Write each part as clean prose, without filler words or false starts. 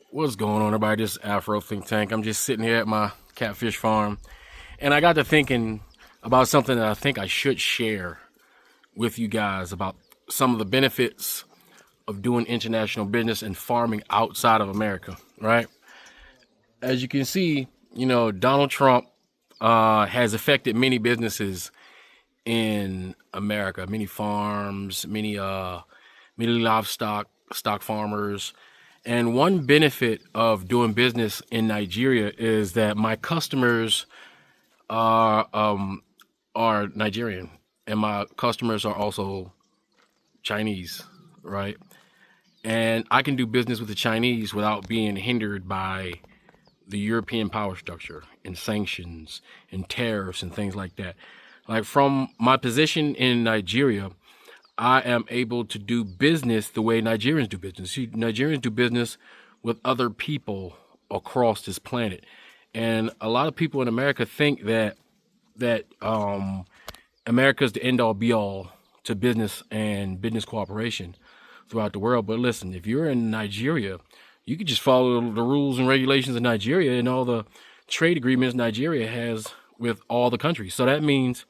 What's going on, everybody? This is Afro Think Tank. I'm just sitting here at my catfish farm, and I got to thinking about something that I think I should share with you guys about some of the benefits of doing international business and farming outside of America, right? As you can see, Donald Trump has affected many businesses in America, many farms, many livestock stock farmers. And one benefit of doing business in Nigeria is that my customers are Nigerian, and my customers are also Chinese, right? And I can do business with the Chinese without being hindered by the European power structure and sanctions and tariffs and things like that. Like, from my position in Nigeria, I am able to do business the way Nigerians do business. See, Nigerians do business with other people across this planet. And a lot of people in America think that America is the end all be all to business and business cooperation throughout the world. But listen, if you're in Nigeria, you can just follow the rules and regulations of Nigeria and all the trade agreements Nigeria has with all the countries. So that means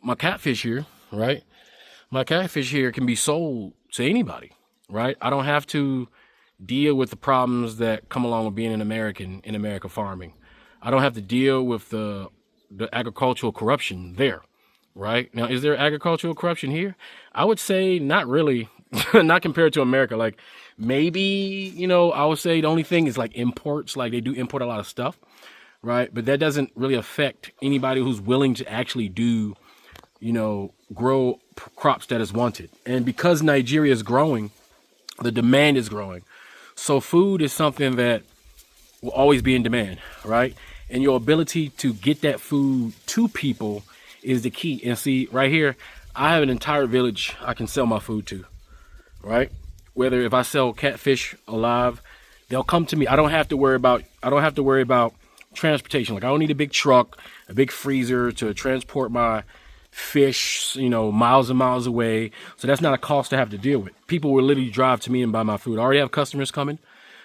my catfish here, right? My catfish here can be sold to anybody, right? I don't have to deal with the problems that come along with being an American in America farming. I don't have to deal with the agricultural corruption there, right? Now, is there agricultural corruption here? I would say not really, not compared to America. Like, maybe, I would say the only thing is like imports, like they do import a lot of stuff, right? But that doesn't really affect anybody who's willing to actually do, grow crops that is wanted. And because Nigeria is growing, the demand is growing. So food is something that will always be in demand, right? And your ability to get that food to people is the key. And see, right here, I have an entire village I can sell my food to, right? Whether if I sell catfish alive, they'll come to me. I don't have to worry about transportation. Like, I don't need a big truck, a big freezer to transport my fish, miles and miles away. So that's not a cost I have to deal with. People will literally drive to me and buy my food. I already have customers coming.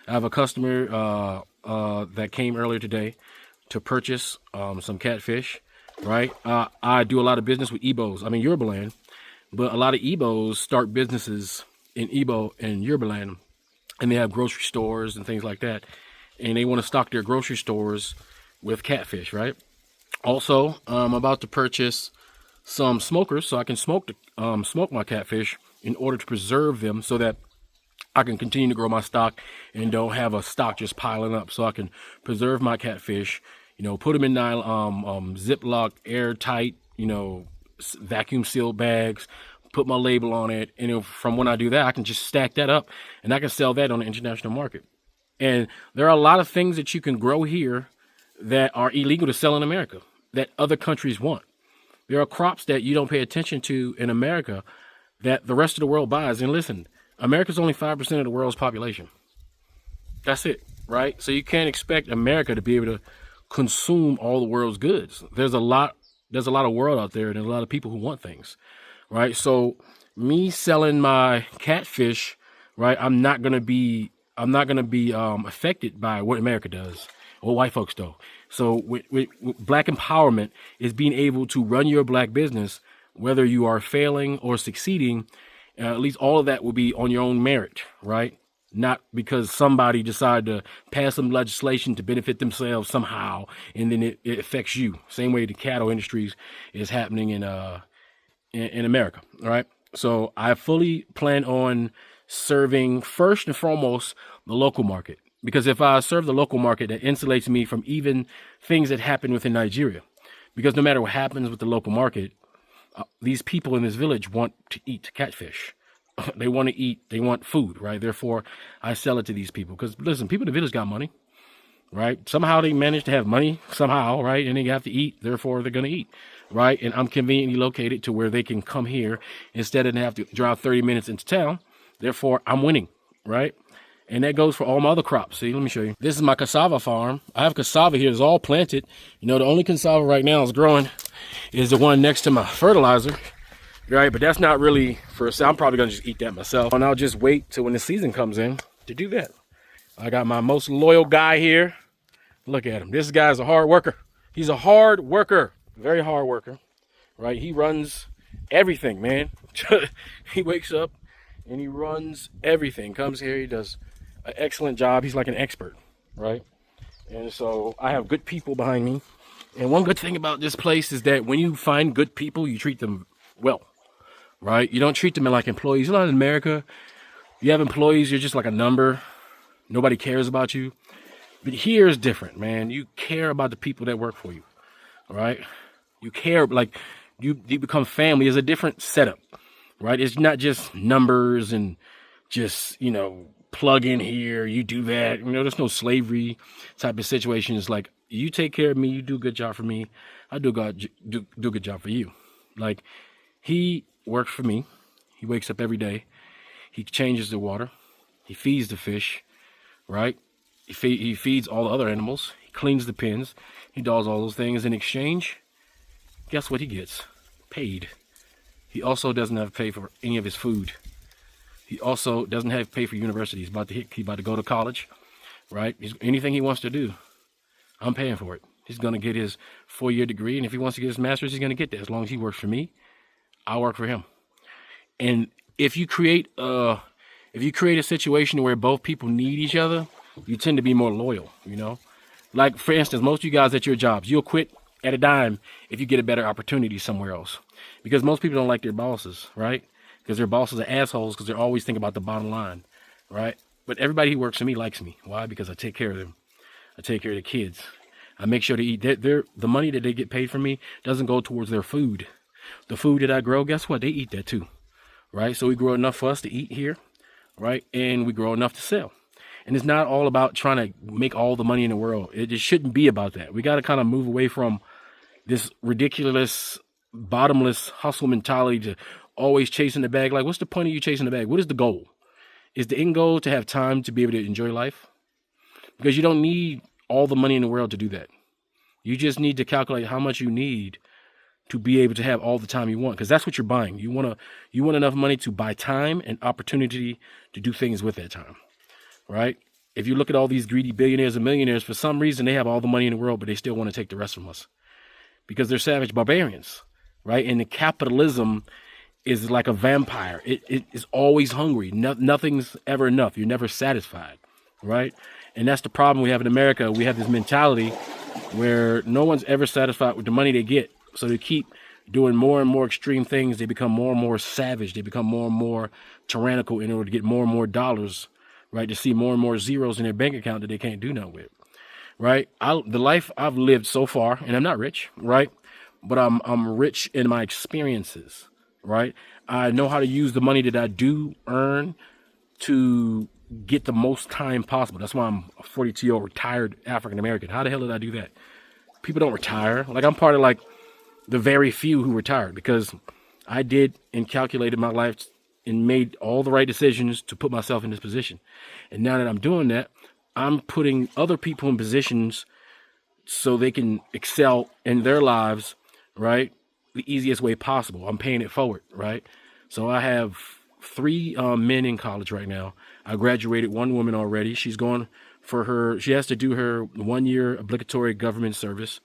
I have a customer that came earlier today to purchase some catfish, right? I do a lot of business with Igbos. I'm in Yoruba land, but a lot of Igbos start businesses in Igbo and Yoruba land, and they have grocery stores and things like that. And they want to stock their grocery stores with catfish, right? Also, I'm about to purchase some smokers so I can smoke my catfish in order to preserve them so that I can continue to grow my stock and don't have a stock just piling up. So I can preserve my catfish, put them in Ziploc, airtight, vacuum sealed bags, put my label on it. And from when I do that, I can just stack that up and I can sell that on the international market. And there are a lot of things that you can grow here that are illegal to sell in America that other countries want. There are crops that you don't pay attention to in America that the rest of the world buys. And listen, America's only 5% of the world's population. That's it, right? So you can't expect America to be able to consume all the world's goods. There's a lot of world out there, and there's a lot of people who want things, right? So me selling my catfish, right? I'm not gonna be affected by what America does or white folks do. So with black empowerment is being able to run your black business, whether you are failing or succeeding. At least all of that will be on your own merit, right? Not because somebody decided to pass some legislation to benefit themselves somehow, and then it affects you. Same way the cattle industries is happening in America, all right? So I fully plan on serving first and foremost the local market. Because if I serve the local market, that insulates me from even things that happen within Nigeria. Because no matter what happens with the local market, these people in this village want to eat catfish. They want to eat, they want food, right? Therefore, I sell it to these people. Because listen, people in the village got money, right? Somehow they manage to have money, somehow, right? And they have to eat, therefore they're going to eat, right? And I'm conveniently located to where they can come here instead of have to drive 30 minutes into town. Therefore, I'm winning, right? And that goes for all my other crops. See, let me show you. This is my cassava farm. I have cassava here. It's all planted. The only cassava right now is growing is the one next to my fertilizer, right? But that's not really for sale. I'm probably going to just eat that myself. And I'll just wait till when the season comes in to do that. I got my most loyal guy here. Look at him. This guy's a hard worker. He's a hard worker, very hard worker, right? He runs everything, man. He wakes up and he runs everything. Comes here, he does an excellent job. He's like an expert, right? And so I have good people behind me. And one good thing about this place is that when you find good people, you treat them well, right? You don't treat them like employees. A lot in America, you have employees, you're just like a number. Nobody cares about you. But here is different, man. You care about the people that work for you, right? You care, like you become family. It's a different setup, right? It's not just numbers and just, plug in here, you do that. There's no slavery type of situation. It's like, you take care of me, you do a good job for me, I do a good job for you. Like, he works for me. He wakes up every day. He changes the water. He feeds the fish, right? He feeds all the other animals. He cleans the pens. He does all those things. In exchange, guess what he gets? Paid. He also doesn't have to pay for any of his food. He also doesn't have to pay for university. He's about to go to college, right? Anything he wants to do, I'm paying for it. He's going to get his 4-year degree, and if he wants to get his master's, he's going to get that. As long as he works for me, I work for him. And if you create a situation where both people need each other, you tend to be more loyal, Like, for instance, most of you guys at your jobs, you'll quit at a dime if you get a better opportunity somewhere else. Because most people don't like their bosses, right? Because their bosses are assholes because they're always thinking about the bottom line, right? But everybody who works for me likes me. Why? Because I take care of them. I take care of the kids. I make sure to eat. The money that they get paid from me doesn't go towards their food. The food that I grow, guess what? They eat that too, right? So we grow enough for us to eat here, right? And we grow enough to sell. And it's not all about trying to make all the money in the world. It just shouldn't be about that. We got to kind of move away from this ridiculous, bottomless hustle mentality to always chasing the bag. Like, what's the point of you chasing the bag? What is the goal? Is the end goal to have time to be able to enjoy life? Because you don't need all the money in the world to do that. You just need to calculate how much you need to be able to have all the time you want. Because that's what you're buying. You want enough money to buy time and opportunity to do things with that time. Right? If you look at all these greedy billionaires and millionaires, for some reason they have all the money in the world, but they still want to take the rest from us because they're savage barbarians, right? And the capitalism is like a vampire. It is always hungry. Nothing's ever enough. You're never satisfied, right? And that's the problem we have in America. We have this mentality where no one's ever satisfied with the money they get. So they keep doing more and more extreme things. They become more and more savage. They become more and more tyrannical in order to get more and more dollars, right? To see more and more zeros in their bank account that they can't do nothing with, right? The life I've lived so far, and I'm not rich, right? But I'm rich in my experiences, right? I know how to use the money that I do earn to get the most time possible. That's why I'm a 42-year-old retired African American. How the hell did I do that? People don't retire. Like, I'm part of like the very few who retired because I did and calculated my life and made all the right decisions to put myself in this position. And now that I'm doing that, I'm putting other people in positions so they can excel in their lives, right? The easiest way possible. I'm paying it forward, right? So I have 3 men in college right now. I graduated 1 woman already. She has to do her 1-year obligatory government service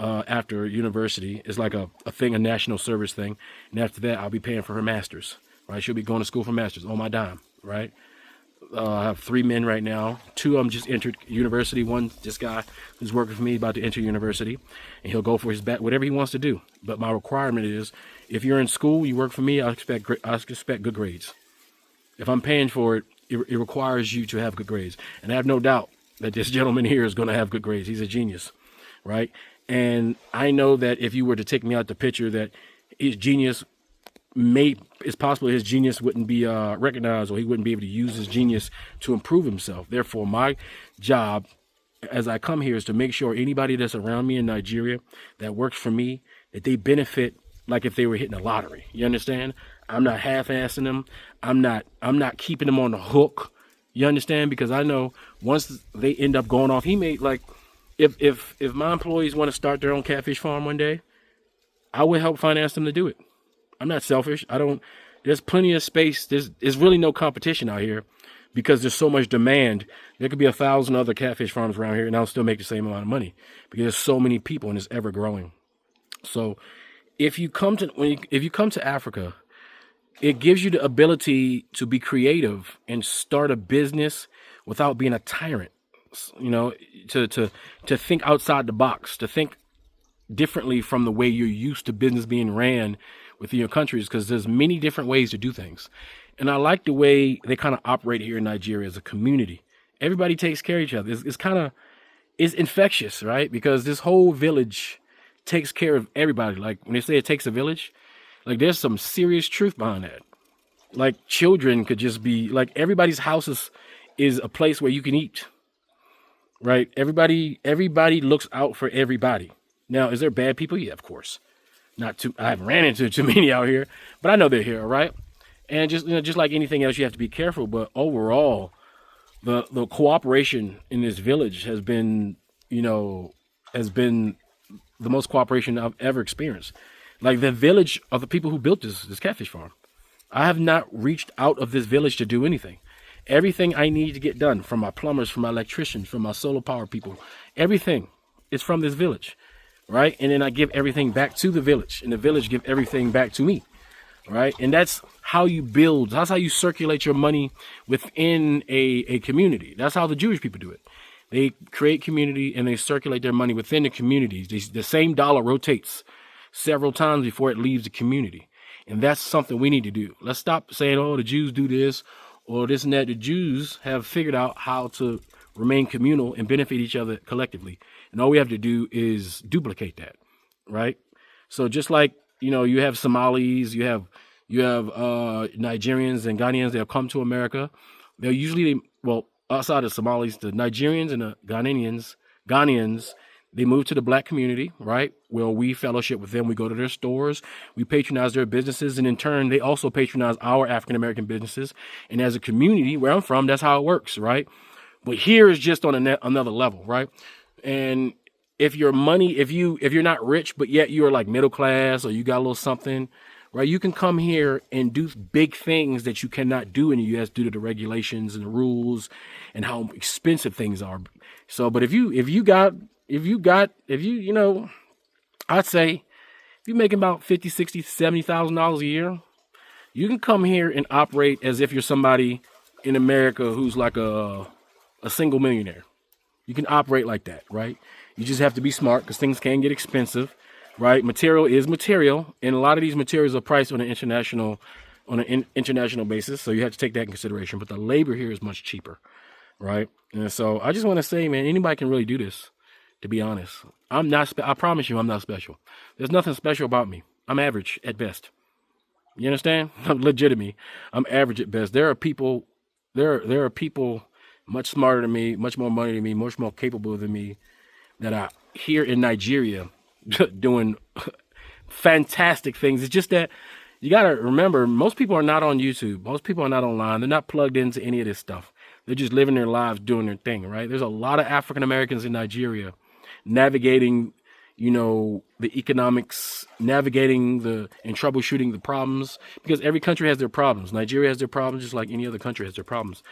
after university. It's like a national service thing. And after that, I'll be paying for her master's. Right, she'll be going to school for master's on my dime, right? I have 3 men right now. 2 of them just entered university. One, this guy who's working for me, about to enter university, and he'll go for his whatever he wants to do. But my requirement is, if you're in school, you work for me, I expect good grades. If I'm paying for it, it requires you to have good grades. And I have no doubt that this gentleman here is going to have good grades. He's a genius, right? And I know that if you were to take me out the picture, that his genius it's possible his genius wouldn't be recognized, or he wouldn't be able to use his genius to improve himself. Therefore, my job as I come here is to make sure anybody that's around me in Nigeria that works for me, that they benefit like if they were hitting a lottery. You understand? I'm not half-assing them. I'm not keeping them on the hook. You understand? Because I know once they end up going off, if my employees want to start their own catfish farm one day, I would help finance them to do it. I'm not selfish. There's plenty of space. There's really no competition out here because there's so much demand. There could be 1,000 other catfish farms around here, and I'll still make the same amount of money because there's so many people and it's ever growing. So if you come to Africa, it gives you the ability to be creative and start a business without being a tyrant. You know, to think outside the box, to think differently from the way you're used to business being ran within your countries, because there's many different ways to do things. And I like the way they kind of operate here in Nigeria as a community. Everybody takes care of each other. It's infectious, right? Because this whole village takes care of everybody. Like when they say it takes a village, like there's some serious truth behind that. Like children could just be like, everybody's house is a place where you can eat. Right? Everybody looks out for everybody. Now, is there bad people? Yeah, of course. I haven't ran into too many out here, but I know they're here, right? And just like anything else, you have to be careful. But overall, the cooperation in this village has been the most cooperation I've ever experienced. Like the village of the people who built this catfish farm. I have not reached out of this village to do anything. Everything I need to get done, from my plumbers, from my electricians, from my solar power people, everything is from this village, right? And then I give everything back to the village, and the village give everything back to me, right? And that's how you build. That's how you circulate your money within a community. That's how the Jewish people do it. They create community and they circulate their money within the communities. The same dollar rotates several times before it leaves the community. And that's something we need to do. Let's stop saying, oh, the Jews do this or this and that. The Jews have figured out how to remain communal and benefit each other collectively. And all we have to do is duplicate that, right? So just like, you have Somalis, you have Nigerians and Ghanaians that have come to America. They're usually, outside of Somalis, the Nigerians and the Ghanaians, they move to the black community, right? Well, we fellowship with them. We go to their stores. We patronize their businesses. And in turn, they also patronize our African-American businesses. And as a community where I'm from, that's how it works, right? But here is just on another level, right? And if you're not rich, but yet you're like middle class or you got a little something, right? You can come here and do big things that you cannot do in the U.S. due to the regulations and the rules and how expensive things are. So, but I'd say if you're making about $50,000, $60,000, $70,000 a year, you can come here and operate as if you're somebody in America who's like a single millionaire. You can operate like that, right? You just have to be smart because things can get expensive, right? Material is material, and a lot of these materials are priced on an international basis, so you have to take that in consideration. But the labor here is much cheaper, right? And so I just want to say, man, anybody can really do this. To be honest, I promise you, I'm not special. There's nothing special about me. I'm average at best. You understand? I'm legitimate. I'm average at best. There are people much smarter than me, much more money than me, much more capable than me that are here in Nigeria doing fantastic things. It's just that you got to remember, most people are not on YouTube. Most people are not online. They're not plugged into any of this stuff. They're just living their lives, doing their thing, right? There's a lot of African Americans in Nigeria navigating, the economics, navigating and troubleshooting the problems, because every country has their problems. Nigeria has their problems just like any other country has their problems.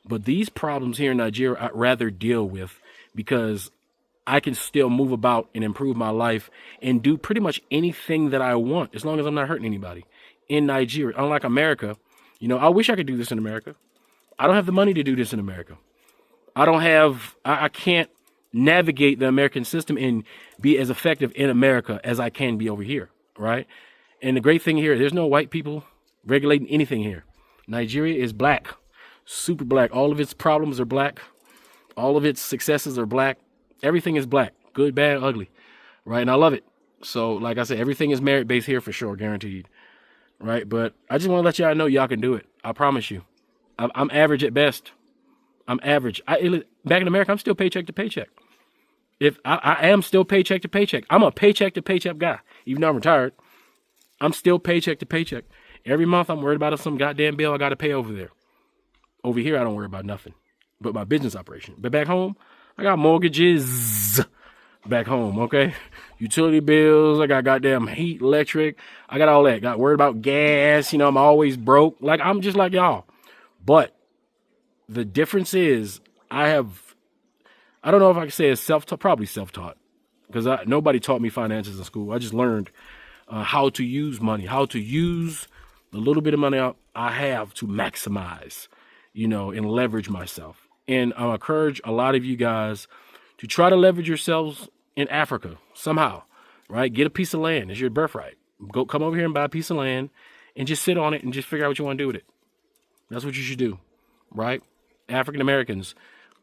But these problems here in Nigeria, I'd rather deal with because I can still move about and improve my life and do pretty much anything that I want as long as I'm not hurting anybody in Nigeria. Unlike America, I wish I could do this in America. I don't have the money to do this in America. I can't navigate the American system and be as effective in America as I can be over here, right? And the great thing here, there's no white people regulating anything here. Nigeria is black, super black. All of its problems are black. All of its successes are black. Everything is black, good, bad, ugly, right? And I love it. So, like I said, everything is merit-based here for sure, guaranteed, right? But I just want to let y'all know y'all can do it. I promise you. I'm average at best. I'm average. Back in America, I'm still paycheck to paycheck. If I am still paycheck to paycheck. I'm a paycheck to paycheck guy. Even though I'm retired, I'm still paycheck to paycheck. Every month I'm worried about some goddamn bill I got to pay over there. Over here, I don't worry about nothing but my business operation. But back home, I got mortgages back home, okay? Utility bills, I got goddamn heat, electric. I got all that. Got worried about gas. I'm always broke. Like, I'm just like y'all. But the difference is I don't know if I can say it's self-taught, probably self-taught, because nobody taught me finances in school. I just learned how to use money, how to use the little bit of money I have to maximize, and leverage myself. And I encourage a lot of you guys to try to leverage yourselves in Africa somehow, right? Get a piece of land. It's your birthright. Come over here and buy a piece of land and just sit on it and just figure out what you want to do with it. That's what you should do, right? African Americans,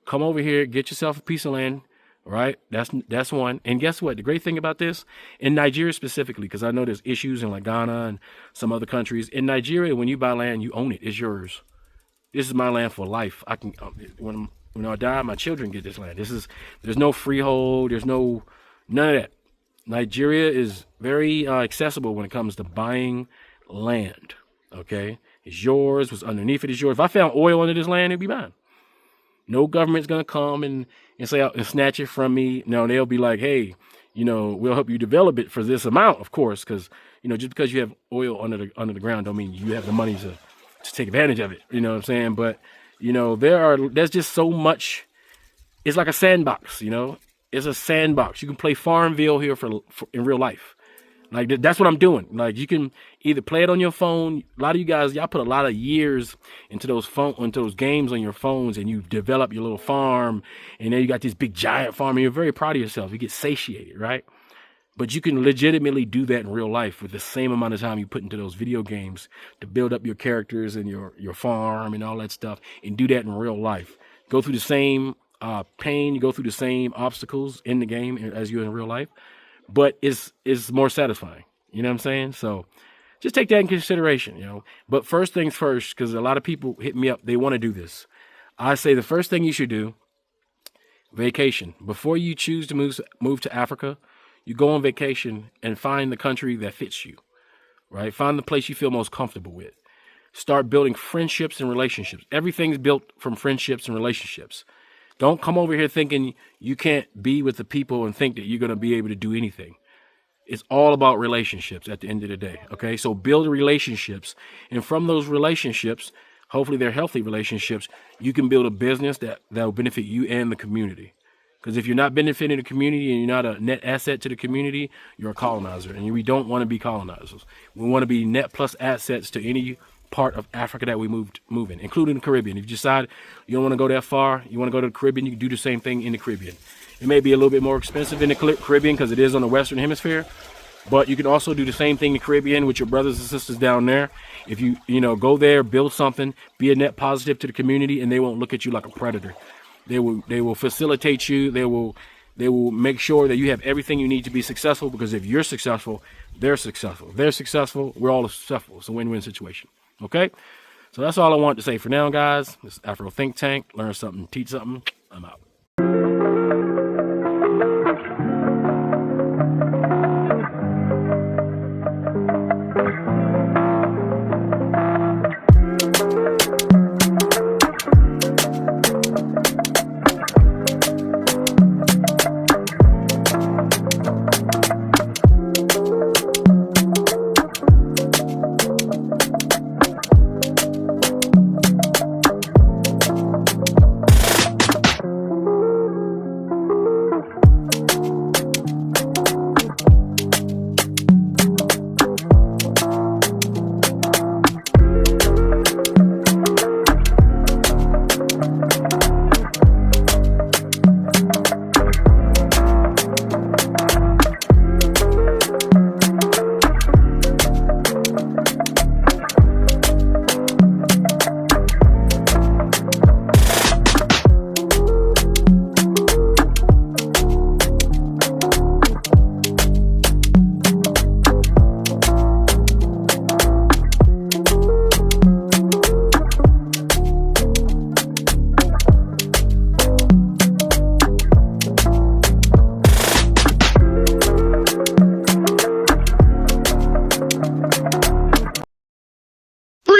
come over here, get yourself a piece of land, right? That's one. And guess what? The great thing about this, in Nigeria specifically, because I know there's issues in like Ghana and some other countries. In Nigeria, when you buy land, you own it. It's yours. This is my land for life. I can, when I die, my children get this land. There's no freehold. There's none of that. Nigeria is very accessible when it comes to buying land. Okay, it's yours. What's underneath it is yours. If I found oil under this land, it'd be mine. No government's gonna come and say and snatch it from me. No, they'll be like, hey, we'll help you develop it for this amount, of course, because just because you have oil under the ground don't mean you have the money to take advantage of it. You know what I'm saying? But there's just so much. It's like a sandbox. It's a sandbox. You can play Farmville here for in real life. Like that's what I'm doing. Like you can either play it on your phone. A lot of you guys, y'all put a lot of years into those games on your phones, and you develop your little farm, and then you got this big giant farm, and you're very proud of yourself. You get satiated, right? But you can legitimately do that in real life with the same amount of time you put into those video games to build up your characters and your farm and all that stuff, and do that in real life. Go through the same pain, you go through the same obstacles in the game as you in real life, but it's more satisfying. You know what I'm saying? So just take that in consideration, But first things first, because a lot of people hit me up, they want to do this. I say the first thing you should do, vacation. Before you choose to move to Africa, you go on vacation and find the country that fits you, right? Find the place you feel most comfortable with. Start building friendships and relationships. Everything's built from friendships and relationships. Don't come over here thinking you can't be with the people and think that you're going to be able to do anything. It's all about relationships at the end of the day. Okay. So build relationships. And from those relationships, hopefully they're healthy relationships, you can build a business that will benefit you and the community. Because if you're not benefiting the community and you're not a net asset to the community, you're a colonizer. And we don't want to be colonizers. We want to be net plus assets to any part of Africa that we move in, including the Caribbean. If you decide you don't want to go that far, you want to go to the Caribbean, you can do the same thing in the Caribbean. It may be a little bit more expensive in the Caribbean because it is on the Western Hemisphere, but you can also do the same thing in the Caribbean with your brothers and sisters down there. If you go there, build something, be a net positive to the community, and they won't look at you like a predator. They will facilitate you. They will make sure that you have everything you need to be successful, because if you're successful, they're successful. If they're successful, we're all successful. It's a win-win situation. Okay? So that's all I wanted to say for now, guys. This is Afro Think Tank. Learn something, teach something. I'm out.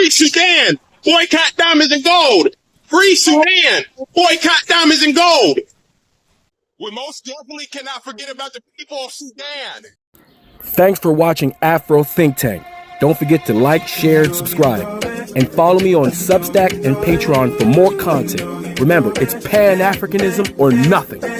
Sudan, boycott diamonds and gold. Free Sudan, boycott diamonds and gold. We most definitely cannot forget about the people of Sudan. Thanks for watching Afro Think Tank. Don't forget to like, share, and subscribe. and follow me on Substack and Patreon for more content. Remember, it's Pan-Africanism or nothing.